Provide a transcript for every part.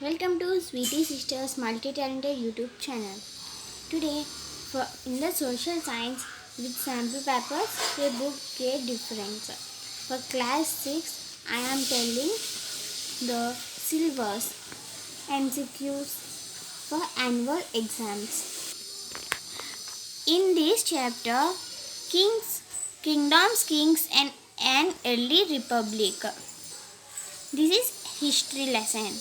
Welcome to Sweetie Sisters Multi-Talented YouTube channel. Today, in the social science with sample papers, a book Great Difference. For class 6, I am telling the syllabus MCQs for annual exams. In this chapter, kingdoms, kings and an early republic. This is history lesson.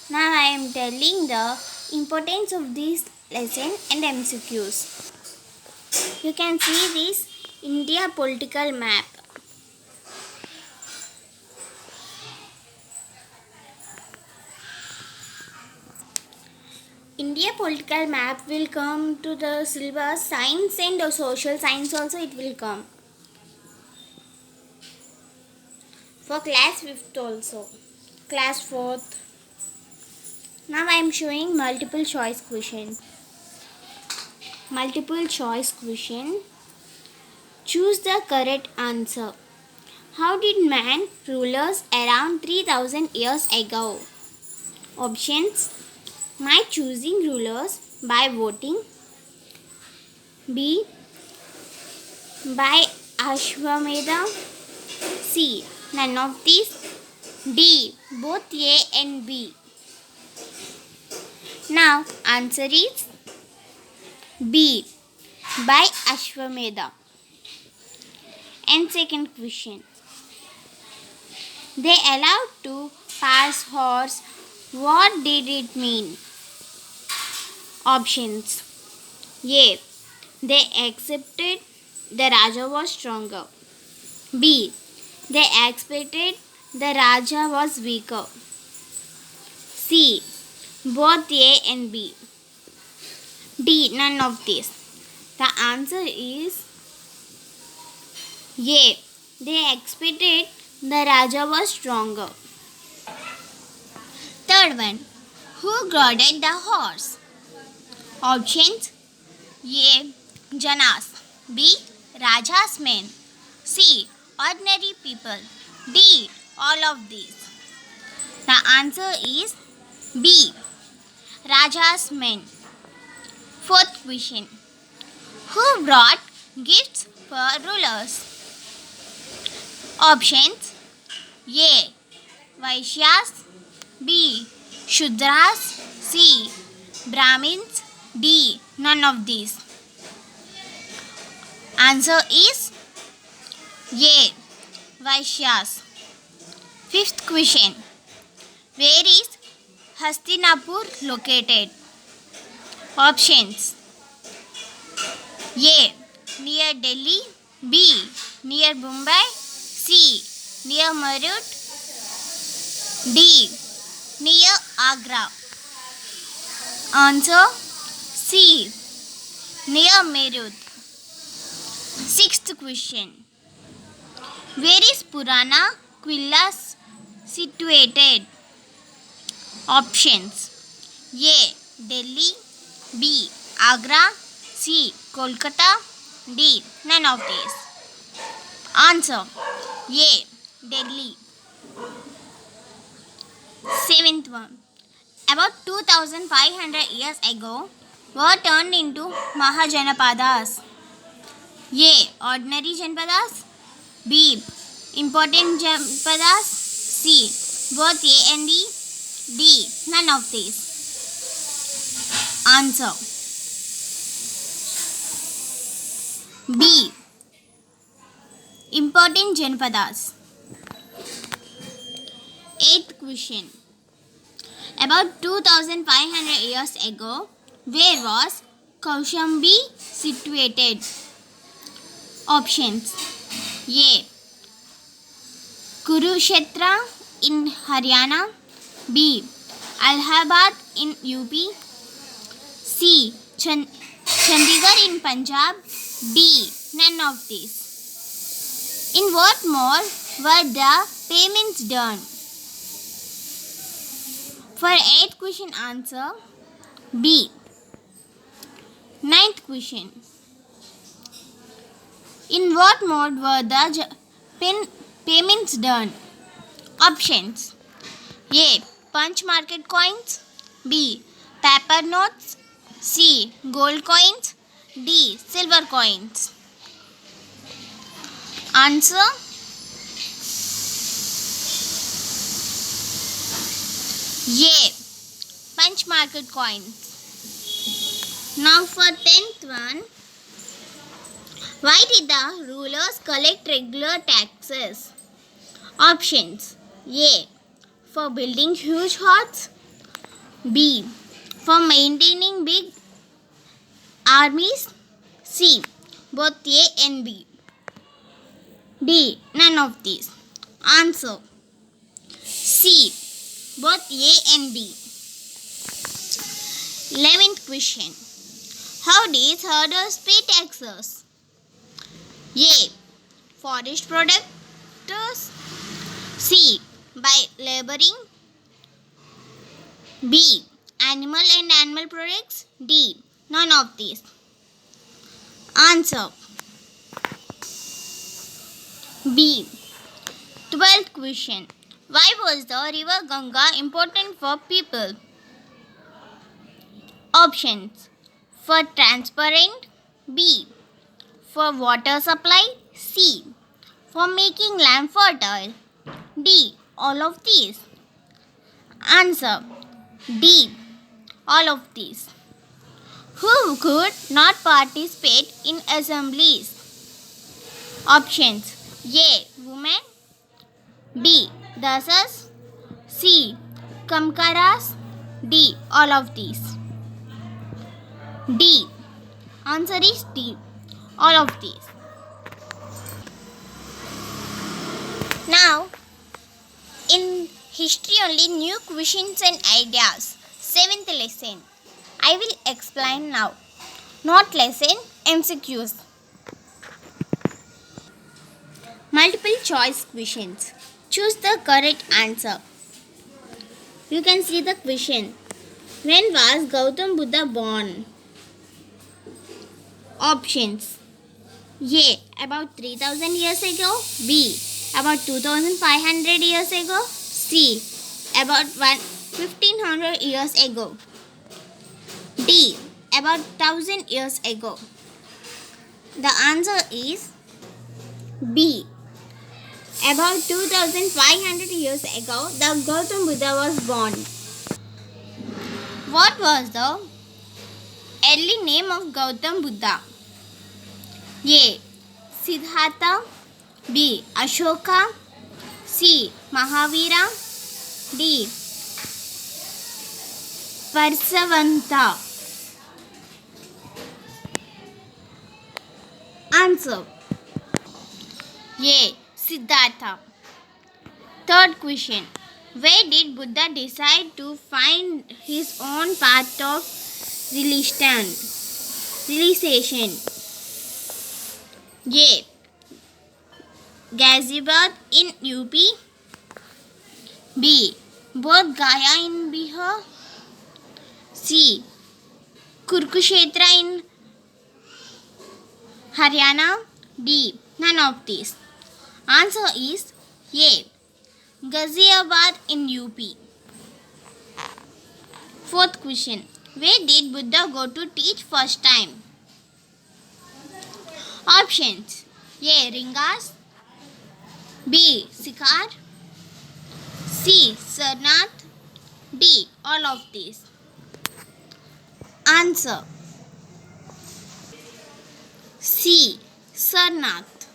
Now I am telling the importance of this lesson and MCQs. You can see this India political map. India political map will come to the syllabus science and social science also it will come. For class 5th also. Class 4th. Now I am showing multiple choice question. Multiple choice question. Choose the correct answer. How did man rulers around 3000 years ago? Options. By choosing rulers by voting. B. By Ashwamedha. C. None of these. D. Both A and B. Now answer is B. By Ashwamedha. And second question. They allowed to pass horse. What did it mean? Options. A. They accepted the Raja was stronger. B. They expected the Raja was weaker. C. Both A and B. D. None of these. The answer is A. They expected the Raja was stronger. Third one. Who guarded the horse? Options. A. Janas. B. Raja's men. C. Ordinary people. D. All of these. The answer is B. Raja's men. Fourth question. Who brought gifts for rulers? Options. A. Vaishyas. B. Shudras. C. Brahmins. D. None of these. Answer is A. Vaishyas. Fifth question. Where is Hastinapur located? Options. A. Near Delhi. B. Near Mumbai. C. Near Meerut. D. Near Agra. Answer C. Near Meerut. Sixth question. Where is Purana Quilla situated? Options. A. Delhi. B. Agra. C. Kolkata. D. None of these. Answer. A. Delhi. Seventh one. About 2500 years ago, were turned into Mahajanapadas. A. Ordinary Janapadas. B. Important Janapadas. C. Both A and B. D. None of these. Answer. B. Important Janapadas. Eighth question. About 2500 years ago, where was Kaushambi situated? Options. A. Kurukshetra in Haryana. B. Allahabad in UP. C. Chandigarh in Punjab. D. None of these. In what mode were the payments done? For 8th question answer B. Ninth question. In what mode were the payments done? Options. A. punch market coins? B. Paper notes? C. Gold coins? D. Silver coins? Answer. A. Punch market coins. Now for 10th one. Why did the rulers collect regular taxes? Options. A. For building huge hordes. B. For maintaining big armies. C. Both A and B. D. None of these. Answer. C. Both A and B. 11th question. How did herders pay taxes? A. Forest producers. C. By laboring. B. Animal and animal products. D. None of these. Answer. B. 12th question. Why was the river Ganga important for people? Options. For transparent. B. For water supply. C. For making land fertile. D. All of these. Answer. D. All of these. Who could not participate in assemblies? Options. A. Women. B. Dasas. C. Kamkaras. D. All of these. D. Answer is D. All of these. Now, in history only new questions and ideas. 7th lesson. I will explain now. Not lesson, MCQs. Multiple choice questions. Choose the correct answer. You can see the question. When was Gautam Buddha born? Options. A. About 3000 years ago. B. About 2500 years ago. C. About 1500 years ago. D. About 1000 years ago. The answer is B. About 2500 years ago, the Gautam Buddha was born. What was the early name of Gautam Buddha? A. Siddhartha. B. Ashoka. C. Mahavira. D. Parsavanta. Answer. A. Siddhartha. Third question. Where did Buddha decide to find his own path of realization? A. Ghaziabad in UP. B. Bodh Gaya in Bihar. C. Kurukshetra in Haryana. D. None of these. Answer is A. Ghaziabad in UP. Fourth question. Where did Buddha go to teach first time? Options. A. Ringas. B. Sikar. C. Sarnath. D. All of these. Answer. C. Sarnath.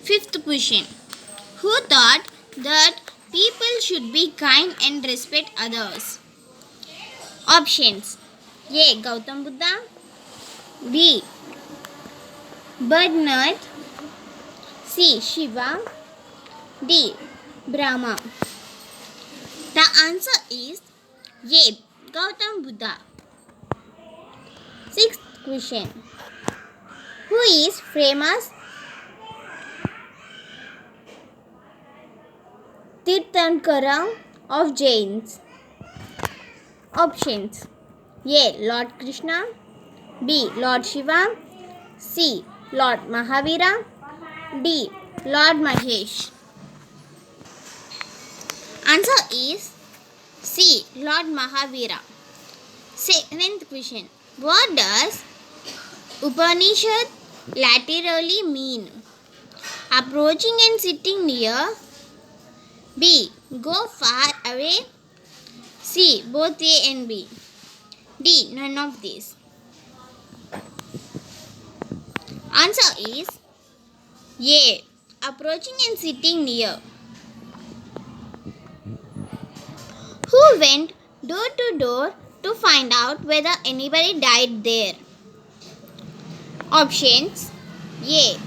Fifth question. Who thought that people should be kind and respect others? Options. A. Gautam Buddha. B. Bernard. C. Shiva. D. Brahma. The answer is A. Gautam Buddha. Sixth question. Who is famous Tirthankara of Jains? Options. A. Lord Krishna. B. Lord Shiva. C. Lord Mahavira. D. Lord Mahesh. Answer is C. Lord Mahavira. Seventh question. What does Upanishad laterally mean? Approaching and sitting near. B. Go far away. C. Both A and B. D. None of these. Answer is A. Approaching and sitting near. Who went door to door to find out whether anybody died there? Options A.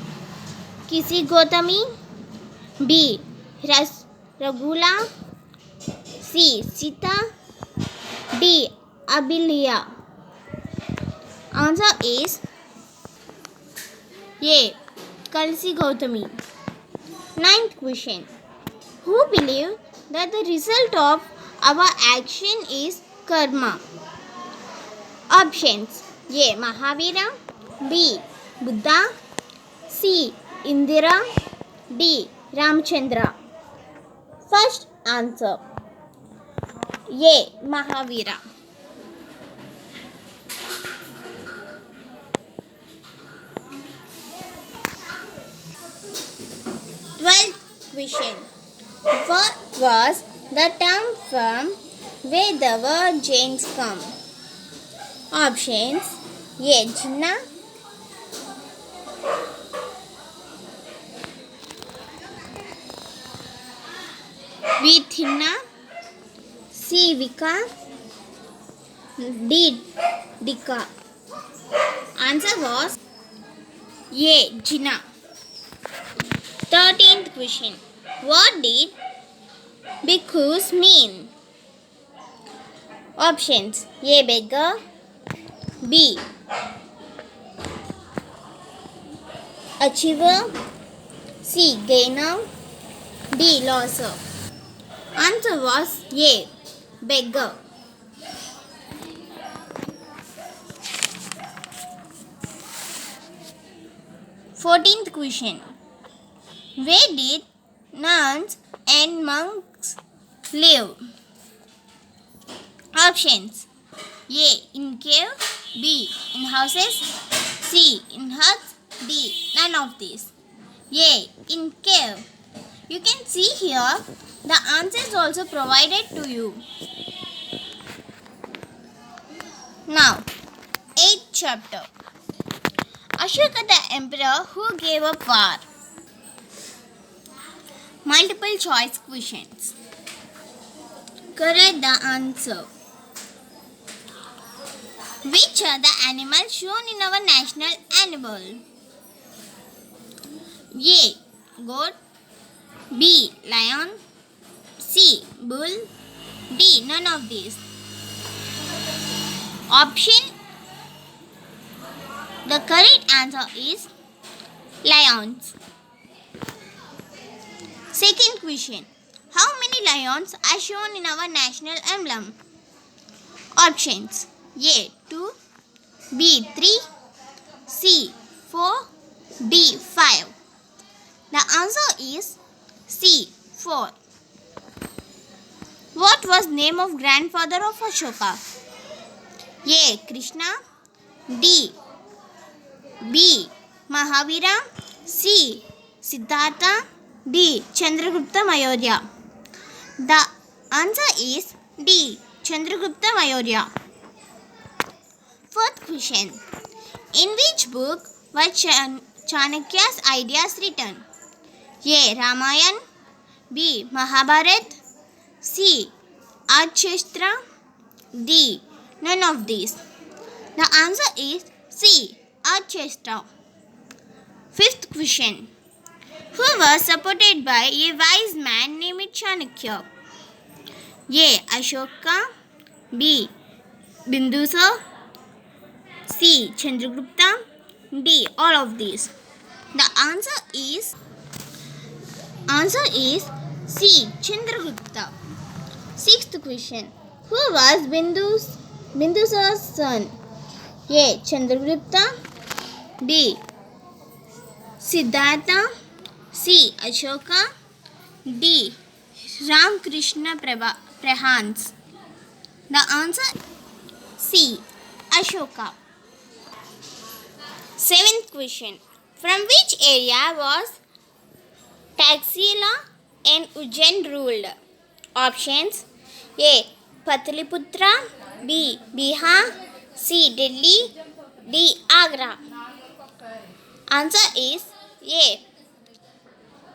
Kisi Gautami. B. Ragula. C. Sita. D. Abiliya. Answer is A. Kalsi Gautami. Ninth question. Who believe that the result of our action is karma? Options A. Mahavira. B. Buddha. C. Indira. D. Ramchandra. First answer A. Mahavira. 12th question. What was the term from where the word Jains come? Options A. Jinnah. B. Thinna. C. Vika. D. Dika. Answer was A. Jinnah. 13th question. What did bhikkhus mean? Options A. Beggar. B. Achiever. C. Gainer. D. Loser. Answer was A. Beggar. 14th question. Where did nuns and monks live? Options A. In cave. B. In houses. C. In huts. D. None of these. A. In cave. You can see here the answers also provided to you. Now, 8th chapter. Ashoka the emperor who gave up war. Multiple choice questions. Correct the answer. Which are the animals shown in our national animal? A. Goat. B. Lion. C. Bull. D. None of these. Option. The correct answer is lions. Second question. How many lions are shown in our national emblem? Options A. 2. B. 3. C. 4. D. 5. The answer is C. 4. What was name of grandfather of Ashoka? A. Krishna. D. B. Mahavira. C. Siddhartha. D. Chandragupta Maurya. The answer is D. Chandragupta Maurya. Fourth question. In which book were Chanakya's ideas written? A. Ramayana. B. Mahabharata. C. Arthashastra. D. None of these. The answer is C. Arthashastra. Fifth question. Who was supported by a wise man named Chanakya? A. Ashoka. B. Bindusar. C. Chandragupta. D. All of these. The answer is C. Chandragupta. Sixth question. Who was Bindusar's son? A. Chandragupta. B. Siddhartha. C. Ashoka. D. Ramakrishna Prahans. The answer C. Ashoka. Seventh question. From which area was Taxila and Ujjain ruled? Options A. Pataliputra, B. Bihar, C. Delhi, D. Agra. Answer is A.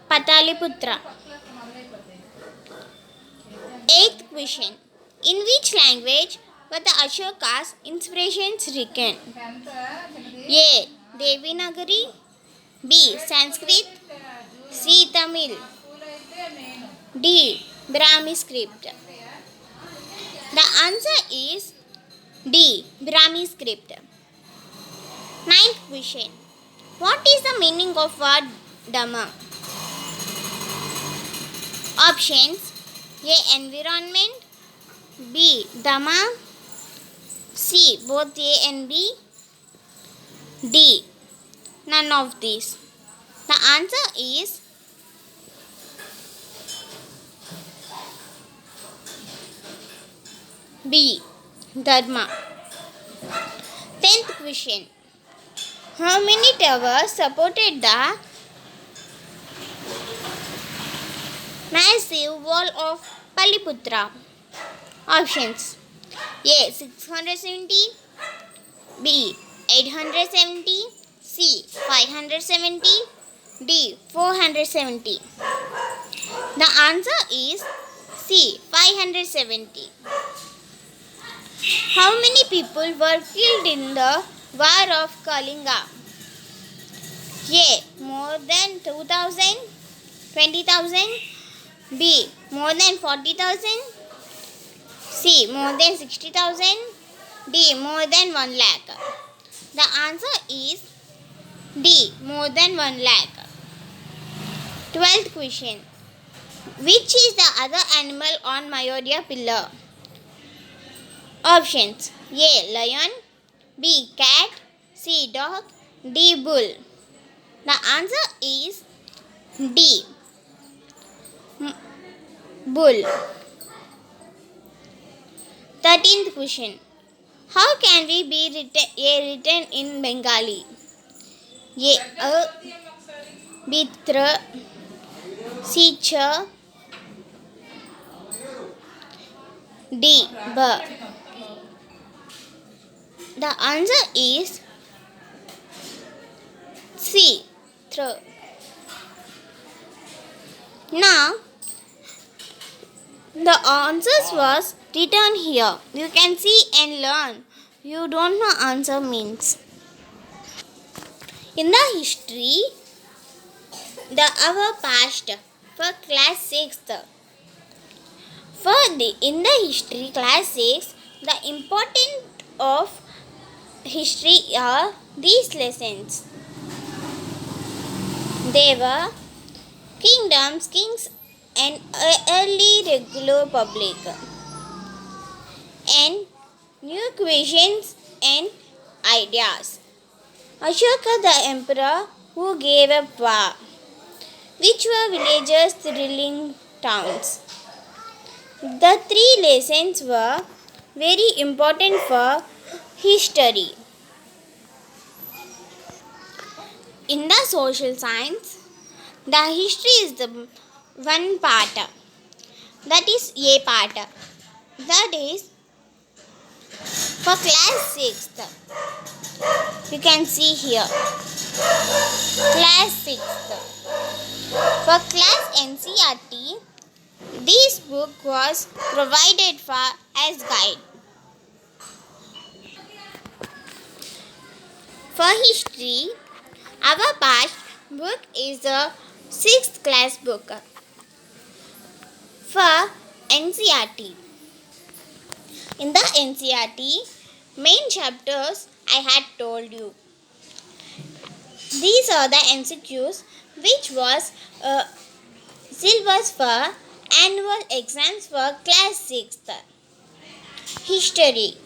Pataliputra. Eighth question. In which language were the Ashoka's inspirations written? A. Devanagari, B. Sanskrit, C. Tamil, D. Brahmi script. The answer is D. Brahmi script. Ninth question. What is the meaning of word Dhamma? Options A. Environment, B. Dhamma, C. Both A and B, D. None of these. The answer is B. Dharma. 10th question. How many towers supported the massive wall of Paliputra? Options A. 670, B. 870, C. 570, D. 470. The answer is C. 570. How many people were killed in the War of Kalinga? A. More than 2,000, 20,000, B. More than 40,000, C. More than 60,000, D. More than 1 lakh. The answer is D. More than 1 lakh. 12th question. Which is the other animal on Mayodhya pillar? Options A. Lion, B. Cat, C. Dog, D. Bull. The answer is D. Bull. 13th question. How can we be written in Bengali? A. Bitra, C. Cha, D. Ba. The answer is C. Thra. Now, the answers was written here. You can see and learn. You don't know answer means. In the history, the hour passed for class 6th. In the history class 6, the importance of history are these lessons. They were kingdoms, kings, and early regular public, and new questions and ideas. Ashoka the emperor who gave up power, which were villagers' thrilling towns. The three lessons were very important for history. In the social science, the history is the one part, that is A part. That is for class 6th. You can see here. Class 6th. For class NCERT, this book was provided for as guide. For history, our past book is a 6th class book. For NCERT, in the NCERT main chapters I had told you. These are the MCQs which was syllabus for annual exams for class 6th. History.